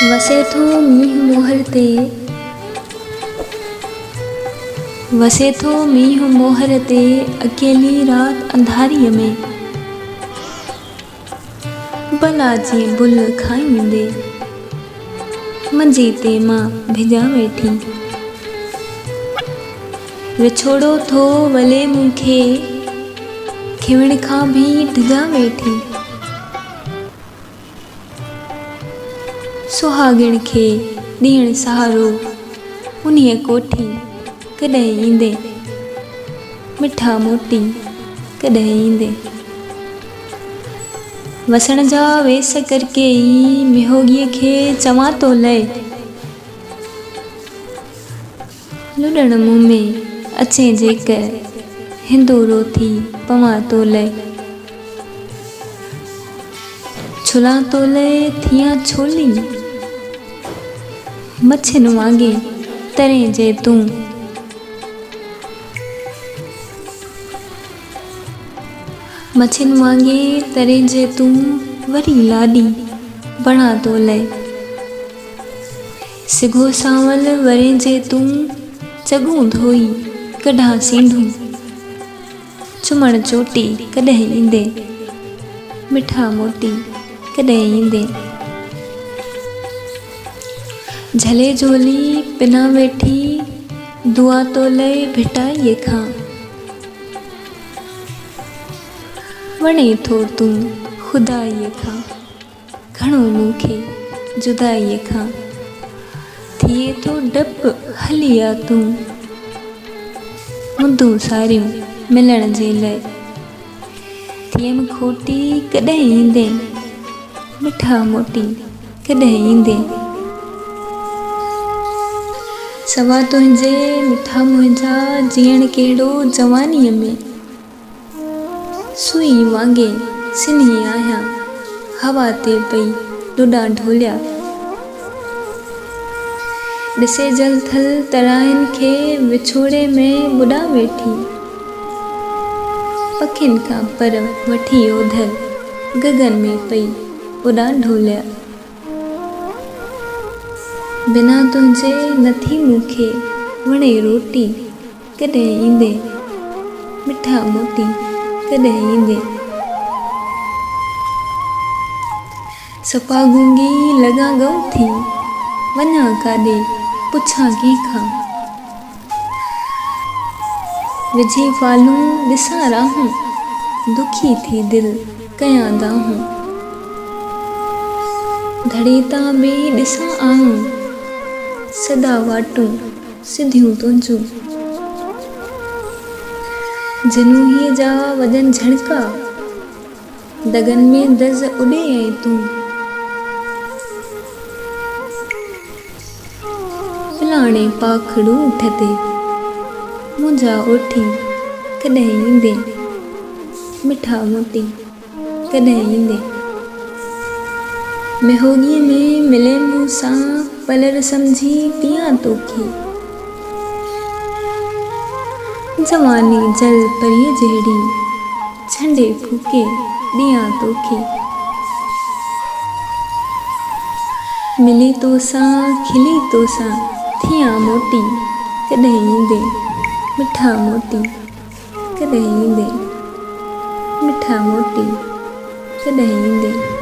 वसे थो मींहुं मोहर ते, वसे थो मींहुं मोहर ते, अकेली रात अंधारीअ में। भला जीअं बुल खाईंदे, मंजी ते मां भिॼा वेठी। विछोड़ो थो वले मूंखे, खिवण खां भी डिॼा वेठी। सुहागिण खे ॾियण सहारो, उन्हीअ कोठी कॾहिं ईंदे, मिठा मोती कॾहिं ईंदे। वसण जा वेस करके ई मिहोगीअ खे चवां तो लय, लुॾण मुंहुं में अचे जेकर हिंदोरो थी पवां तो लय। छुला तो लय थियां छोली, मच्छिन वांगे तरें जे तूं। मच्छिन वांगे तरें जे तूं, वरी लाॾी बणा तो लय। सिघो सांवल वरें जे तूं, चॻूं धोई कढां सींढूं। चुमण चोटी कॾहिं ईंदे, मिठा मोती कॾहिं ईंदे। झले झोली पिना वेठी, दुआ तो लय भिटाईअ खां। वणे थो तूं खुदाईअ खां, घणो मूंखे जुदाईअ खां। थिए थो डपु हली आ तूं, मुंदूं सारियूं मिलण जे लय। थियम खोटी कॾहिं ईंदे, मिठा मोती कॾहिं ईंदे। सवा तुंहिंजे मिठा मुंहिंजा, जीअण कहिड़ो जवानीअ में। सुई वांगे सिन्ही आहियां, हवा ते पई लुॾां ढोलिया। ॾिसे जल थल तराइन खे, विछोड़े में ॿुॾा वेठी। पखियुनि खां पर वठी ओधर, गगन में पई उॾां ढोलिया। बिना तुंहिंजे नथी मूंखे वणे रोटी, कॾहिं ईंदे, मिठा मोती कॾहिं ईंदे। सफ़ा गूंगी लॻां ॻऊं थी, वञां काॾे पुछां कंहिंखां। विझी फालूं ॾिसां राहूं, दुखी थी दिल कयां दाहूं। धड़ी तां बि ॾिसां आऊं, सदा वाटूं सिधियूं तुंहिंजूं। जनूहीअ जा वॼन झणका, दगन में दज़ उॾे ऐं तूं। पिलाणे पाखड़ूं ठते, मुंहिंजा ओठी कॾहिं ईंदे, मिठा मोती कॾहिं ईंदे। मिहोगीअ में मिले मूं सां, पलर समझी पियां तोखे। जवानी जल परीअ जहिड़ी, झंडे फूके ॾियां तोखे। मिली तोसां खिली तोसां, थियां मोटी कॾहिं ईंदे, मिठा मोती कॾहिं ईंदे। मिठा मोती कॾहिं ईंदे।